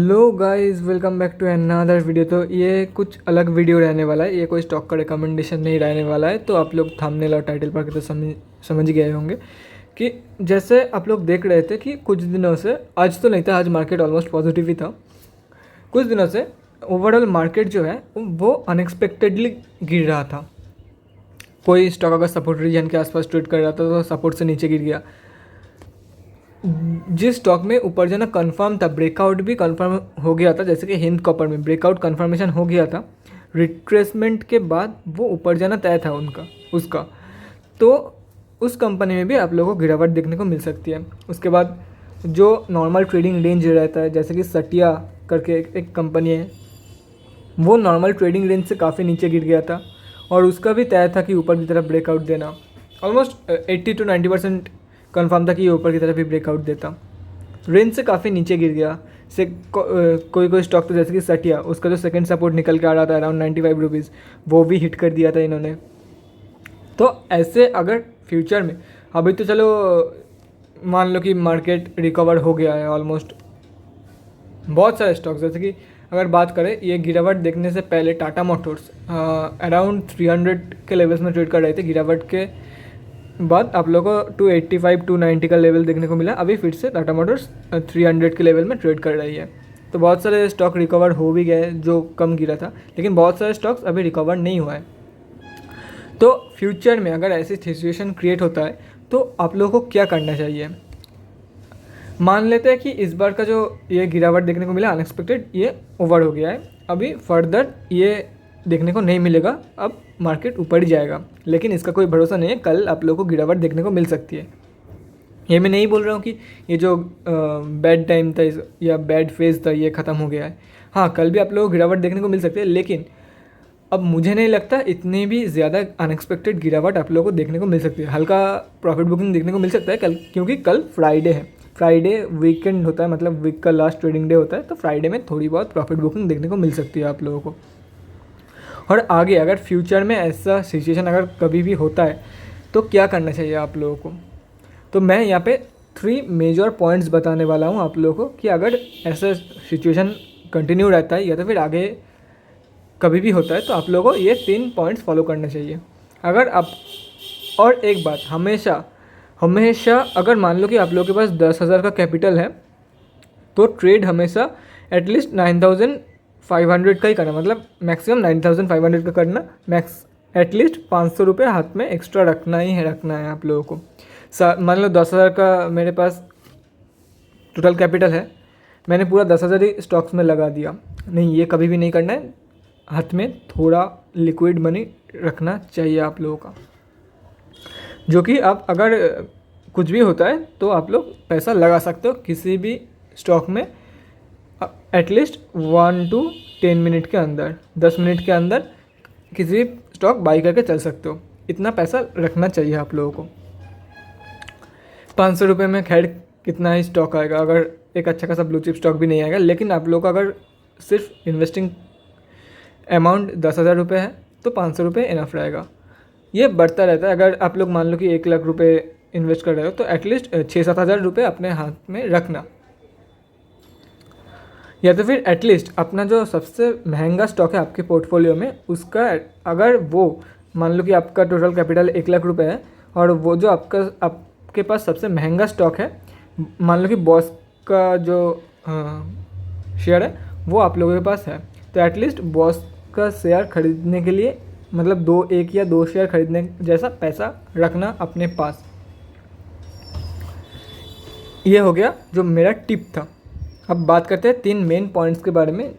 Hello guys, welcome back to another video. तो ये कुछ अलग वीडियो रहने वाला है, ये कोई स्टॉक का रिकमेंडेशन नहीं रहने वाला है। तो आप लोग थंबनेल और टाइटल पढ़ के तो समझ गए होंगे कि जैसे आप लोग देख रहे थे कि कुछ दिनों से, आज तो नहीं था, आज मार्केट ऑलमोस्ट पॉजिटिव ही था। कुछ दिनों से ओवरऑल मार्केट जो है वो अनएक्सपेक्टेडली गिर रहा था। कोई स्टॉक अगर सपोर्ट रीजन के आसपास ट्रेड कर रहा था तो सपोर्ट से नीचे गिर गया। जिस स्टॉक में ऊपर जाना कंफर्म था, ब्रेकआउट भी कंफर्म हो गया था, जैसे कि हिंद कॉपर में ब्रेकआउट कंफर्मेशन हो गया था, रिट्रेसमेंट के बाद वो ऊपर जाना तय था उसका। तो उस कंपनी में भी आप लोगों को गिरावट देखने को मिल सकती है। उसके बाद जो नॉर्मल ट्रेडिंग रेंज रहता है, जैसे कि सटिया करके एक कंपनी है, वो नॉर्मल ट्रेडिंग रेंज से काफ़ी नीचे गिर गया था और उसका भी तय था कि ऊपर की तरफ ब्रेकआउट देना। ऑलमोस्ट 80 to 90% कन्फर्म था कि ये ऊपर की तरफ भी ब्रेकआउट देता। रेंज से काफ़ी नीचे गिर गया। कोई स्टॉक तो जैसे कि सटिया, उसका जो सेकंड सपोर्ट निकल के आ रहा था अराउंड 95 रुपीज़, वो भी हिट कर दिया था इन्होंने। तो ऐसे अगर फ्यूचर में, अभी तो चलो मान लो कि मार्केट रिकवर हो गया है ऑलमोस्ट, बहुत सारे स्टॉक्स जैसे कि अगर बात करें, ये गिरावट देखने से पहले टाटा मोटर्स अराउंड 300 के लेवल्स में ट्रेड कर रहे थे। गिरावट के बाद आप लोगों को 285 290 का लेवल देखने को मिला। अभी फिर से टाटा मोटर्स 300 के लेवल में ट्रेड कर रही है। तो बहुत सारे स्टॉक रिकवर हो भी गए जो कम गिरा था, लेकिन बहुत सारे स्टॉक्स अभी रिकवर नहीं हुआ है। तो फ्यूचर में अगर ऐसी सिचुएशन क्रिएट होता है तो आप लोगों को क्या करना चाहिए। मान लेते हैं कि इस बार का जो ये गिरावट देखने को मिला अनएक्सपेक्टेड, ये ओवर हो गया है, अभी फर्दर ये देखने को नहीं मिलेगा, अब मार्केट ऊपर ही जाएगा। लेकिन इसका कोई भरोसा नहीं है, कल आप लोगों को गिरावट देखने को मिल सकती है। ये मैं नहीं बोल रहा हूँ कि ये जो बैड टाइम था या बैड फेज था ये ख़त्म हो गया है। हाँ, कल भी आप लोगों को गिरावट देखने को मिल सकती है, लेकिन अब मुझे नहीं लगता इतनी भी ज़्यादा अनएक्सपेक्टेड गिरावट आप लोगों को देखने को मिल सकती है। हल्का प्रॉफिट बुकिंग देखने को मिल सकता है कल, क्योंकि कल फ्राइडे है। फ्राइडे वीकेंड होता है, मतलब वीक का लास्ट ट्रेडिंग डे होता है। तो फ्राइडे में थोड़ी बहुत प्रॉफिट बुकिंग देखने को मिल सकती है आप लोगों को। और आगे अगर फ्यूचर में ऐसा सिचुएशन अगर कभी भी होता है तो क्या करना चाहिए आप लोगों को, तो मैं यहाँ पे 3 मेजर पॉइंट्स बताने वाला हूँ आप लोगों को कि अगर ऐसा सिचुएशन कंटिन्यू रहता है या तो फिर आगे कभी भी होता है तो आप लोगों को ये 3 पॉइंट्स फॉलो करने चाहिए। अगर आप, और एक बात, हमेशा अगर मान लो कि आप लोगों के पास 10,000 का कैपिटल है तो ट्रेड हमेशा एटलीस्ट 9,500 का ही करना, मतलब मैक्सिमम 9,500 का करना। एटलीस्ट 500 रुपये हाथ में एक्स्ट्रा रखना है आप लोगों को। मान लो 10,000 का मेरे पास टोटल कैपिटल है, मैंने पूरा 10,000 ही स्टॉक्स में लगा दिया, नहीं, ये कभी भी नहीं करना है। हाथ में थोड़ा लिक्विड मनी रखना चाहिए आप लोगों का, जो कि आप अगर कुछ भी होता है तो आप लोग पैसा लगा सकते हो किसी भी स्टॉक में एटलीस्ट 1 to 10 मिनट के अंदर, 10 मिनट के अंदर किसी भी स्टॉक बाई करके चल सकते हो। इतना पैसा रखना चाहिए आप लोगों को। 500 रुपये में खैर कितना ही स्टॉक आएगा, अगर एक अच्छा खासा ब्लू चिप स्टॉक भी नहीं आएगा। लेकिन आप लोग का अगर सिर्फ इन्वेस्टिंग अमाउंट 10,000 रुपये है तो 500 रुपये इनफ रहेगा। ये बढ़ता रहता है। अगर आप लोग मान लो कि 1 लाख रुपये इन्वेस्ट कर रहे हो तो एटलीस्ट 6-7 हज़ार रुपये अपने हाथ में रखना, या तो फिर एटलीस्ट अपना जो सबसे महंगा स्टॉक है आपके पोर्टफोलियो में, उसका अगर वो मान लो कि आपका टोटल कैपिटल 1 लाख रुपये है और वो जो आपके पास सबसे महंगा स्टॉक है, मान लो कि बॉस का जो शेयर है वो आप लोगों के पास है, तो एटलीस्ट बॉस का शेयर खरीदने के लिए, मतलब 1 या 2 शेयर खरीदने जैसा पैसा रखना अपने पास। ये हो गया जो मेरा टिप था। अब बात करते हैं 3 मेन पॉइंट्स के बारे में।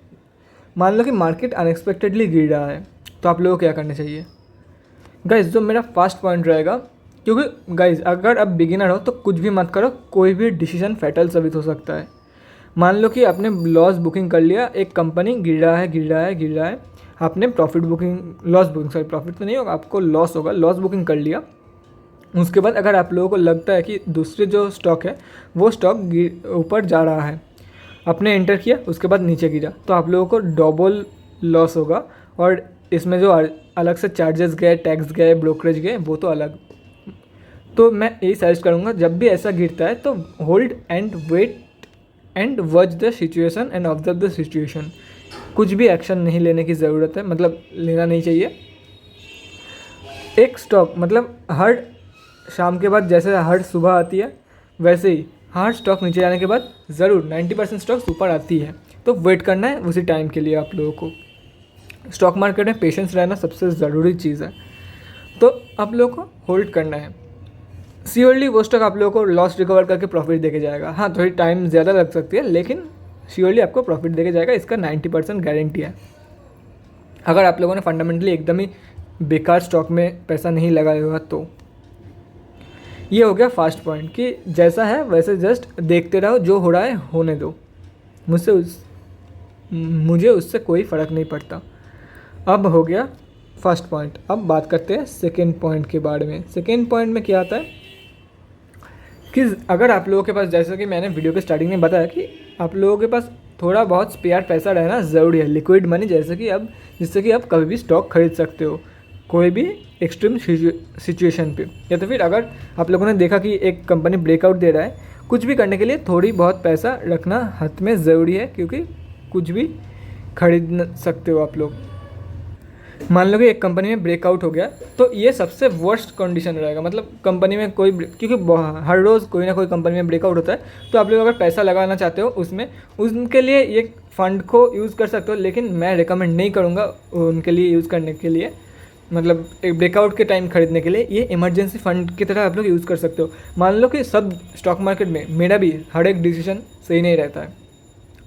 मान लो कि मार्केट अनएक्सपेक्टेडली गिर रहा है तो आप लोगों को क्या करना चाहिए। गाइस, जो मेरा फर्स्ट पॉइंट रहेगा, क्योंकि गाइस अगर आप बिगिनर हो तो कुछ भी मत करो, कोई भी डिसीजन फैटल साबित हो सकता है। मान लो कि आपने लॉस बुकिंग कर लिया, एक कंपनी गिर रहा है, आपने प्रॉफिट तो नहीं होगा, आपको लॉस होगा, लॉस बुकिंग कर लिया। उसके बाद अगर आप लोगों को लगता है कि दूसरे जो स्टॉक है वो स्टॉक ऊपर जा रहा है, आपने एंटर किया, उसके बाद नीचे गिरा, तो आप लोगों को डबल लॉस होगा। और इसमें जो अलग से चार्जेस गए, टैक्स गए, ब्रोकरेज गए, वो तो अलग। तो मैं यही सजेस्ट करूँगा, जब भी ऐसा गिरता है तो hold and wait and watch the situation and observe the situation. कुछ भी एक्शन नहीं लेने की ज़रूरत है, मतलब लेना नहीं चाहिए। एक स्टॉक मतलब हर शाम के बाद जैसे हर सुबह आती है वैसे ही हर स्टॉक नीचे जाने के बाद ज़रूर 90% स्टॉक्स ऊपर आती है, तो वेट करना है उसी टाइम के लिए आप लोगों को। स्टॉक मार्केट में पेशेंस रहना सबसे ज़रूरी चीज़ है, तो आप लोगों को होल्ड करना है। श्योरली वो स्टॉक आप लोगों को लॉस रिकवर करके प्रॉफिट देके जाएगा। हाँ, थोड़ी टाइम ज़्यादा लग सकती है, लेकिन श्योरली आपको प्रॉफिट देके जाएगा, इसका 90% गारंटी है। अगर आप लोगों ने फंडामेंटली एकदम ही बेकार स्टॉक में पैसा नहीं लगाया होगा तो। ये हो गया फर्स्ट पॉइंट कि जैसा है वैसे जस्ट देखते रहो, जो हो रहा है होने दो, मुझे उससे कोई फ़र्क नहीं पड़ता। अब हो गया फर्स्ट पॉइंट। अब बात करते हैं सेकेंड पॉइंट के बारे में। सेकेंड पॉइंट में क्या आता है कि अगर आप लोगों के पास, जैसा कि मैंने वीडियो के स्टार्टिंग में बताया कि आप लोगों के पास थोड़ा बहुत स्पेयर पैसा रहना ज़रूरी है, लिक्विड मनी, जैसे कि अब जिससे कि आप कभी भी स्टॉक खरीद सकते हो कोई भी एक्सट्रीम सिचुएशन पे। या तो फिर अगर आप लोगों ने देखा कि एक कंपनी ब्रेकआउट दे रहा है, कुछ भी करने के लिए थोड़ी बहुत पैसा रखना हाथ में ज़रूरी है, क्योंकि कुछ भी खरीद सकते हो आप लोग। मान लो कि एक कंपनी में ब्रेकआउट हो गया, तो ये सबसे वर्स्ट कंडीशन रहेगा। मतलब कंपनी में कोई, क्योंकि हर रोज़ कोई ना कोई कंपनी में ब्रेकआउट होता है, तो आप लोग अगर पैसा लगाना चाहते हो उसमें, उनके लिए ये फ़ंड को यूज़ कर सकते हो, लेकिन मैं रिकमेंड नहीं करूँगा उनके लिए यूज़ करने के लिए। मतलब एक ब्रेकआउट के टाइम खरीदने के लिए ये इमरजेंसी फ़ंड की तरह आप लोग यूज़ कर सकते हो। मान लो कि सब स्टॉक मार्केट में मेरा भी हर एक डिसीजन सही नहीं रहता है,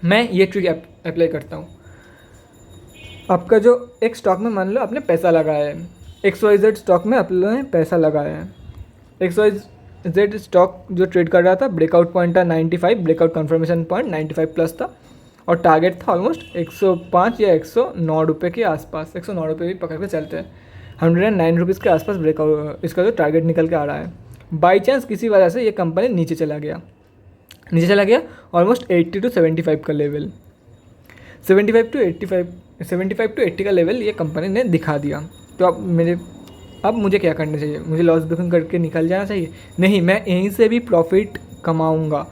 मैं ये ट्रिक अप्लाई करता हूँ। आपका जो एक स्टॉक में मान लो आपने पैसा लगाया है, XYZ स्टॉक में आप लोगों ने पैसा लगाया है, XYZ स्टॉक जो ट्रेड कर रहा था, ब्रेकआउट पॉइंट था 95, ब्रेकआउट कन्फर्मेशन पॉइंट 95 प्लस था, और टारगेट था ऑलमोस्ट 105 या 109 रुपये के आसपास, 109 रुपये भी पकड़ के चलते हैं, 109 रुपीज़ के आसपास ब्रेकआउट इसका जो टारगेट निकल के आ रहा है। बाई चांस किसी वजह से ये कंपनी नीचे चला गया ऑलमोस्ट 80 to 75 का लेवल, 75 to 80 का लेवल ये कंपनी ने दिखा दिया। तो अब मुझे क्या करना चाहिए? मुझे लॉस बुकिंग करके निकल जाना चाहिए? नहीं, मैं यहीं से भी प्रॉफिट कमाऊँगा।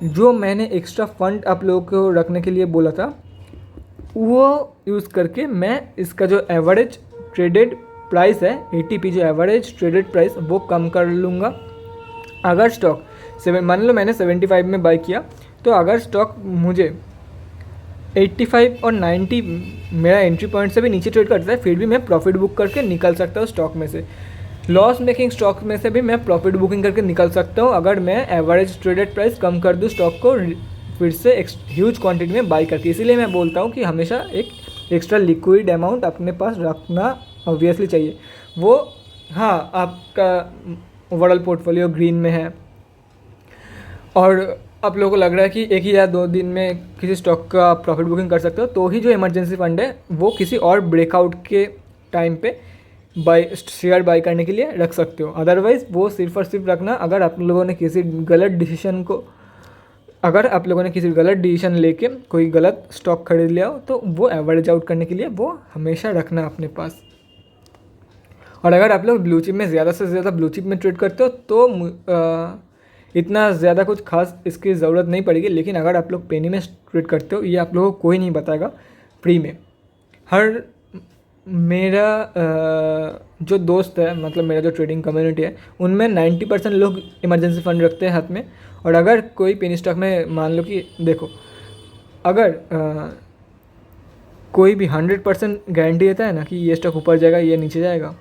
जो मैंने एक्स्ट्रा फंड आप लोगों को रखने के लिए बोला था, वो यूज़ करके मैं इसका जो एवरेज ट्रेडेड प्राइस है, ATP जो एवरेज ट्रेडेड प्राइस, वो कम कर लूँगा। अगर स्टॉक मान लो मैंने 75 में बाई किया, तो अगर स्टॉक मुझे 85 और 90 मेरा एंट्री पॉइंट से भी नीचे ट्रेड करता है, फिर भी मैं प्रॉफिट बुक करके निकल सकता हूँ स्टॉक में से। लॉस मेकिंग स्टॉक में से भी मैं प्रॉफिट बुकिंग करके निकल सकता हूँ, अगर मैं एवरेज ट्रेडेड प्राइस कम कर दूँ स्टॉक को फिर से ह्यूज क्वांटिटी में बाई करके। इसीलिए मैं बोलता हूँ कि हमेशा एक एक्स्ट्रा लिक्विड अमाउंट अपने पास रखना ऑब्वियसली चाहिए। वो हाँ, आपका ओवरऑल पोर्टफोलियो ग्रीन में है और आप लोगों को लग रहा है कि एक ही या 2 दिन में किसी स्टॉक का प्रॉफिट बुकिंग कर सकते हो, तो ही जो इमरजेंसी फंड है वो किसी और ब्रेकआउट के टाइम पे शेयर बाई करने के लिए रख सकते हो। अदरवाइज़ वो सिर्फ और सिर्फ रखना अगर आप लोगों ने किसी गलत डिसीजन लेके कोई गलत स्टॉक खरीद लिया हो, तो वो एवरेज आउट करने के लिए वो हमेशा रखना अपने पास। और अगर आप लोग ब्लू चिप में ज़्यादा से ज़्यादा ब्लू चिप में ट्रेड करते हो तो इतना ज़्यादा कुछ खास इसकी ज़रूरत नहीं पड़ेगी। लेकिन अगर आप लोग पेनी में ट्रेड करते हो, ये आप लोगों को कोई नहीं बताएगा फ्री में। मेरा जो दोस्त है, मतलब मेरा जो ट्रेडिंग कम्युनिटी है, उनमें 90% लोग इमरजेंसी फ़ंड रखते हैं हाथ में। और अगर कोई पेनी स्टॉक में मान लो कि देखो, अगर कोई भी 100% गारंटी देता है ना कि ये स्टॉक ऊपर जाएगा, ये नीचे जाएगा,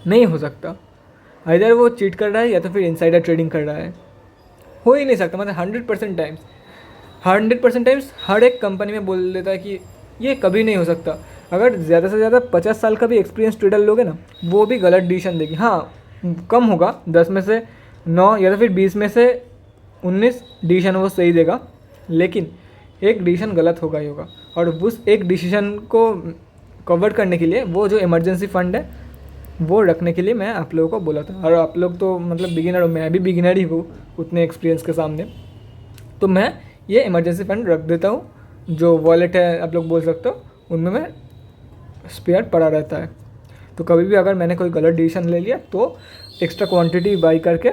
नहीं हो सकता। इधर वो चीट कर रहा है या तो फिर इनसाइडर ट्रेडिंग कर रहा है, हो ही नहीं सकता। मतलब 100% टाइम्स हर एक कंपनी में बोल देता है कि ये कभी नहीं हो सकता। अगर ज़्यादा से ज़्यादा 50 साल का भी एक्सपीरियंस ट्रेडर लोगे ना, वो भी गलत डिसीजन देगी। हाँ, कम होगा, 10 में से 9 या तो फिर 20 में से 19 डिसीजन वो सही देगा, लेकिन एक डिसीजन गलत होगा ही होगा। और उस एक डिसीजन को कवर करने के लिए वो जो इमरजेंसी फ़ंड है वो रखने के लिए मैं आप लोगों को बोला था। और आप लोग तो मतलब बिगिनर हो, मैं भी बिगिनर ही हूँ उतने एक्सपीरियंस के सामने, तो मैं ये इमरजेंसी फ़ंड रख देता हूँ। जो वॉलेट है आप लोग बोल सकते हो, उनमें मैं स्पेयर पड़ा रहता है। तो कभी भी अगर मैंने कोई गलत डिसीजन ले लिया तो एक्स्ट्रा क्वांटिटी बाई करके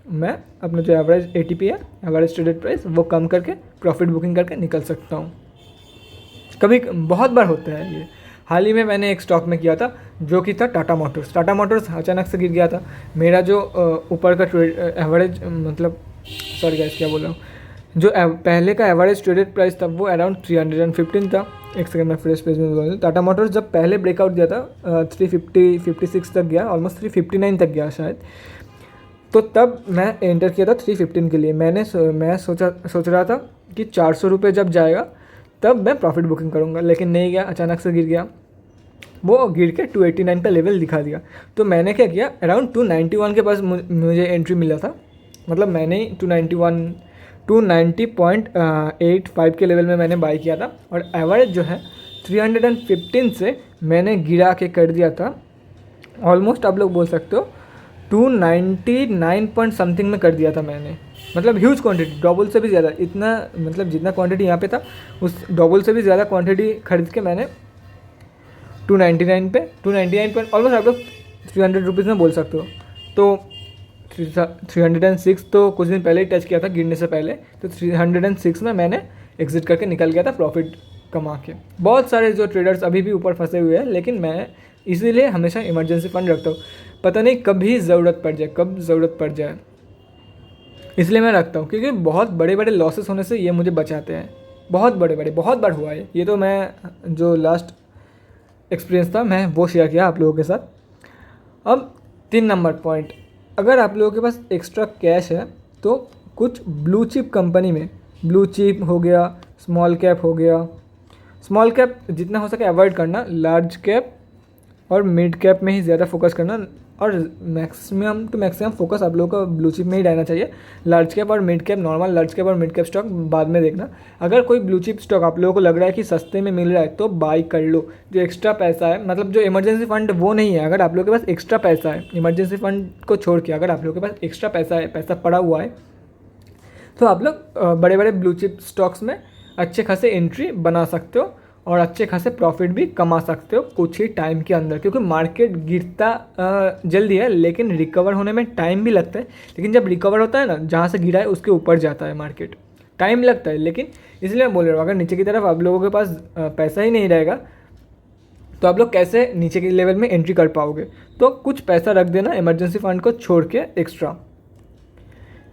मैं अपना जो एवरेज ATP है, एवरेज ट्रेडेड प्राइस, वो कम करके प्रॉफिट बुकिंग करके निकल सकता हूँ। कभी बहुत बार होता है ये। हाल ही में मैंने एक स्टॉक में किया था जो कि था टाटा मोटर्स। टाटा मोटर्स अचानक से गिर गया था। मेरा जो ऊपर का एवरेज मतलब सॉरी गाइस क्या बोल रहा हूँ, जो पहले का एवरेज ट्रेडेड प्राइस था वो अराउंड 315 था। एक सेकंड मैं फ्रेश पेज में बोल दूँ। टाटा मोटर्स जब पहले ब्रेकआउट दिया था 356 तक गया, ऑलमोस्ट 359 तक गया शायद, तो तब मैं एंटर किया था 315 के लिए। मैं सोच रहा था कि 400 रुपये जब जाएगा तब मैं प्रॉफिट बुकिंग करूँगा, लेकिन नहीं गया, अचानक से गिर गया। वो गिर के 289 का लेवल दिखा दिया। तो मैंने क्या किया, अराउंड 291 के पास मुझे एंट्री मिला था, मतलब मैंने 290.85 के लेवल में मैंने बाई किया था, और एवरेज जो है 315 से मैंने गिरा के कर दिया था ऑलमोस्ट, आप लोग बोल सकते हो 299 पॉइंट समथिंग में कर दिया था मैंने। मतलब ह्यूज क्वांटिटी, डबल से भी ज़्यादा, इतना मतलब जितना क्वांटिटी यहाँ पे था उस डबल से भी ज़्यादा क्वांटिटी खरीद के मैंने 299 पे 299 पॉइंट ऑलमोस्ट आप लोग 300 रुपीज़ में बोल सकते हो। तो 306 तो कुछ दिन पहले ही टच किया था गिरने से पहले, तो 306 में मैंने एग्जिट करके निकल गया था प्रॉफिट कमा के। बहुत सारे जो ट्रेडर्स अभी भी ऊपर फंसे हुए हैं, लेकिन मैं इसीलिए हमेशा इमरजेंसी फंड रखता हूँ। पता नहीं कभी ज़रूरत पड़ जाए, कब ज़रूरत पड़ जाए, इसलिए मैं रखता हूँ, क्योंकि बहुत बड़े बड़े लॉसेस होने से ये मुझे बचाते हैं। बहुत बड़े बड़े, बहुत बार हुआ है ये। तो मैं जो लास्ट एक्सपीरियंस था मैं वो शेयर किया आप लोगों के साथ। अब 3 नंबर पॉइंट, अगर आप लोगों के पास एक्स्ट्रा कैश है तो कुछ ब्लू चिप कंपनी में, ब्लू चिप हो गया, स्मॉल कैप हो गया, स्मॉल कैप जितना हो सके अवॉइड करना, लार्ज कैप और मिड कैप में ही ज़्यादा फोकस करना, और मैक्सिमम टू मैक्सिमम फोकस आप लोगों को ब्लू चिप में ही रहना चाहिए। लार्ज कैप और mid cap, normal large cap और मिड कैप स्टॉक बाद में देखना। अगर कोई ब्लू चिप स्टॉक आप लोगों को लग रहा है कि सस्ते में मिल रहा है तो बाई कर लो। जो एक्स्ट्रा पैसा है, मतलब जो इमरजेंसी फंड वो नहीं है, अगर आप लोगों के पास एक्स्ट्रा पैसा है, इमरजेंसी फंड को छोड़ के अगर आप लोगों के पास एक्स्ट्रा पैसा है, पैसा पड़ा हुआ है, तो आप लोग बड़े बड़े ब्लू चिप स्टॉक्स में अच्छे खासे एंट्री बना सकते हो और अच्छे खासे प्रॉफिट भी कमा सकते हो कुछ ही टाइम के अंदर। क्योंकि मार्केट गिरता जल्दी है, लेकिन रिकवर होने में टाइम भी लगता है। लेकिन जब रिकवर होता है ना, जहाँ से गिरा है उसके ऊपर जाता है मार्केट, टाइम लगता है। लेकिन इसलिए मैं बोल रहा हूँ, अगर नीचे की तरफ आप लोगों के पास पैसा ही नहीं रहेगा तो आप लोग कैसे नीचे के लेवल में एंट्री कर पाओगे। तो कुछ पैसा रख देना इमरजेंसी फंड को छोड़ के एक्स्ट्रा।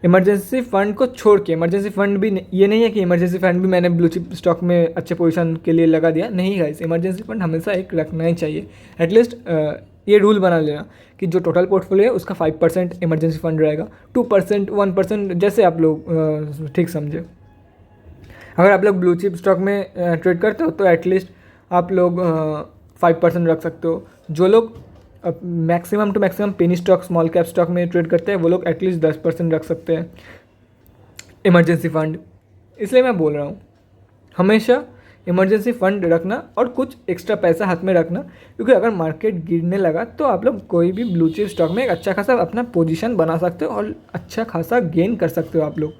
इमरजेंसी फंड को छोड़ के, इमरजेंसी फंड भी ये नहीं है कि इमरजेंसी फंड भी मैंने ब्लू चिप स्टॉक में अच्छे पोजीशन के लिए लगा दिया, नहीं गाइस। इमरजेंसी फंड हमेशा एक रखना ही चाहिए। एटलीस्ट ये रूल बना लेना कि जो टोटल पोर्टफोलियो है उसका 5% इमरजेंसी फंड रहेगा, 2%, 1%, जैसे आप लोग ठीक समझे। अगर आप लोग ब्लू चिप स्टॉक में ट्रेड करते हो तो एटलीस्ट आप लोग 5% रख सकते हो। जो लोग maximum to maximum penny stock, small cap stock में ट्रेड करते हैं, वो लोग एटलीस्ट 10% रख सकते हैं इमरजेंसी फंड। इसलिए मैं बोल रहा हूँ हमेशा इमरजेंसी फंड रखना और कुछ एक्स्ट्रा पैसा हाथ में रखना, क्योंकि अगर मार्केट गिरने लगा तो आप लोग कोई भी ब्लू चिप स्टॉक में एक अच्छा खासा अपना पोजीशन बना सकते हो और अच्छा खासा गेन कर सकते हो आप लोग।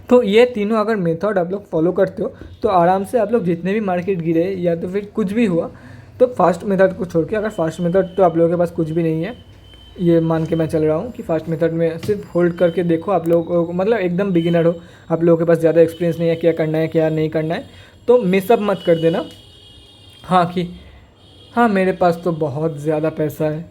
तो ये तीनों अगर मेथड आप लोग फॉलो करते हो तो आराम से आप लोग जितने भी मार्केट गिरे या तो फिर कुछ भी हुआ, तो फास्ट मेथड को छोड़ के, अगर फास्ट मेथड तो आप लोगों के पास कुछ भी नहीं है, ये मान के मैं चल रहा हूँ कि फास्ट मेथड में सिर्फ होल्ड करके देखो। आप लोग मतलब एकदम बिगिनर हो, आप लोगों के पास ज़्यादा एक्सपीरियंस नहीं है क्या करना है क्या नहीं करना है, तो मिसअप मत कर देना। हाँ कि हाँ मेरे पास तो बहुत ज़्यादा पैसा है,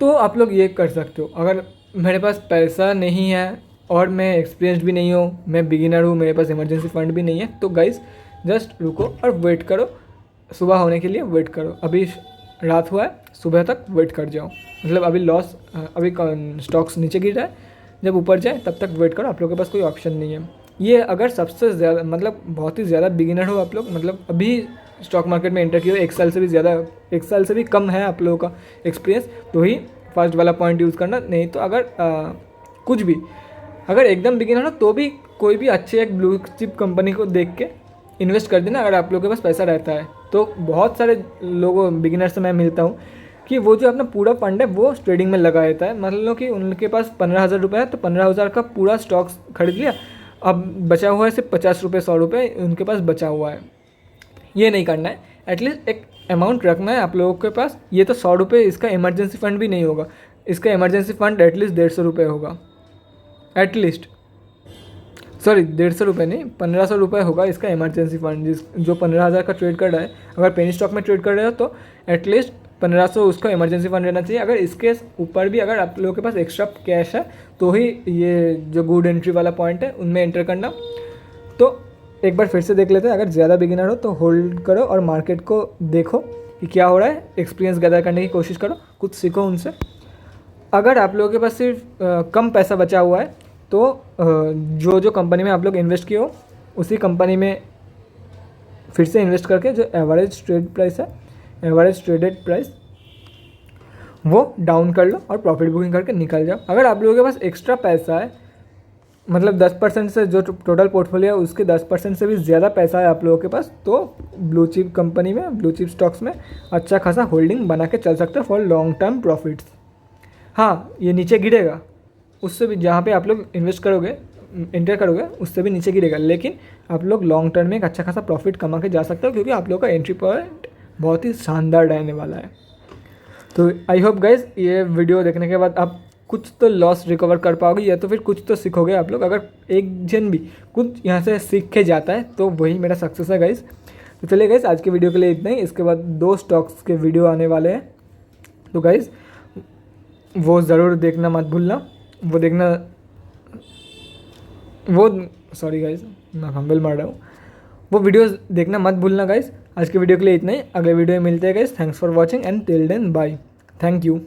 तो आप लोग ये कर सकते हो। अगर मेरे पास पैसा नहीं है और मैं एक्सपीरियंस्ड भी नहीं हूँ, मैं बिगिनर हूँ, मेरे पास इमरजेंसी फंड भी नहीं है, तो गाइस जस्ट रुको और वेट करो, सुबह होने के लिए वेट करो। अभी रात हुआ है, सुबह तक वेट कर जाओ। मतलब अभी लॉस, अभी स्टॉक्स नीचे गिर रहा है, जब ऊपर जाए तब तक वेट करो। आप लोगों के पास कोई ऑप्शन नहीं है। ये अगर सबसे ज़्यादा मतलब बहुत ही ज़्यादा बिगिनर हो आप लोग, मतलब अभी स्टॉक मार्केट में एंटर किया हो, 1 साल से भी ज़्यादा, 1 साल से भी कम है आप लोगों का एक्सपीरियंस, तो ही फर्स्ट वाला पॉइंट यूज़ करना। नहीं तो अगर कुछ भी अगर एकदम बिगिनर हो तो भी कोई भी अच्छे एक ब्लू चिप कंपनी को देख के इन्वेस्ट कर देना अगर आप लोगों के पास पैसा रहता है। तो बहुत सारे लोगों बिगिनर से मैं मिलता हूँ कि वो जो अपना पूरा फंड है वो ट्रेडिंग में लगा देता है। मान लो कि उनके पास 15,000 रुपये है, तो 15,000 का पूरा स्टॉक्स खरीद लिया, अब बचा हुआ है सिर्फ 50 रुपये 100 रुपये उनके पास बचा हुआ है। ये नहीं करना है, एटलीस्ट एक अमाउंट रखना है आप लोगों के पास। ये तो 100 रुपये इसका इमरजेंसी फंड भी नहीं होगा, इसका इमरजेंसी फंड एटलीस्ट 150 रुपये होगा, एटलीस्ट, सॉरी 150 रुपये नहीं, 1500 रुपये होगा इसका इमरजेंसी फंड। जो 15,000 का ट्रेड कर रहा है, अगर पेनी स्टॉक में ट्रेड कर रहे हो तो एटलीस्ट 1500 उसका इमरजेंसी फंड रहना चाहिए। अगर इसके ऊपर भी अगर आप लोगों के पास एक्स्ट्रा कैश है तो ही ये जो गुड एंट्री वाला पॉइंट है उनमें एंटर करना। तो एक बार फिर से देख लेते हैं, अगर ज़्यादा बिगिनर हो तो होल्ड करो और मार्केट को देखो कि क्या हो रहा है, एक्सपीरियंस गैदर करने की कोशिश करो, कुछ सीखो उनसे। अगर आप लोगों के पास सिर्फ कम पैसा बचा हुआ है तो जो जो कंपनी में आप लोग इन्वेस्ट किए हो उसी कंपनी में फिर से इन्वेस्ट करके जो एवरेज ट्रेड प्राइस है, एवरेज ट्रेडेड प्राइस, वो डाउन कर लो और प्रॉफिट बुकिंग करके निकल जाओ। अगर आप लोगों के पास एक्स्ट्रा पैसा है, मतलब 10% से जो टोटल पोर्टफोलियो है उसके 10% से भी ज़्यादा पैसा है आप लोगों के पास, तो ब्लू चिप कंपनी में, ब्लू चिप स्टॉक्स में अच्छा खासा होल्डिंग बना के चल सकते हो फॉर लॉन्ग टर्म प्रॉफिट्स। हाँ, ये नीचे गिरेगा, उससे भी जहाँ पे आप लोग इन्वेस्ट करोगे, इंटर करोगे, उससे भी नीचे गिरेगा, लेकिन आप लोग लॉन्ग टर्म में एक अच्छा खासा प्रॉफिट कमा के जा सकते हो, क्योंकि आप लोग का एंट्री पॉइंट बहुत ही शानदार रहने वाला है। तो आई होप गाइज ये वीडियो देखने के बाद आप कुछ तो लॉस रिकवर कर पाओगे या तो फिर कुछ तो सीखोगे आप लोग। अगर एक जन भी कुछ यहाँ से सीख के जाता है तो वही मेरा सक्सेस है गाइज। तो चलिए गाइज, आज के वीडियो के लिए इतना ही। इसके बाद 2 स्टॉक्स के वीडियो आने वाले हैं, तो गाइज वो ज़रूर देखना मत भूलना। वो देखना, वो सॉरी गाइज मैं फंबल मार रहा हूँ, वो वीडियोस देखना मत भूलना गाइज। आज के वीडियो के लिए इतना ही, अगले वीडियो में मिलते हैं guys. Thanks for watching and till then bye, thank you.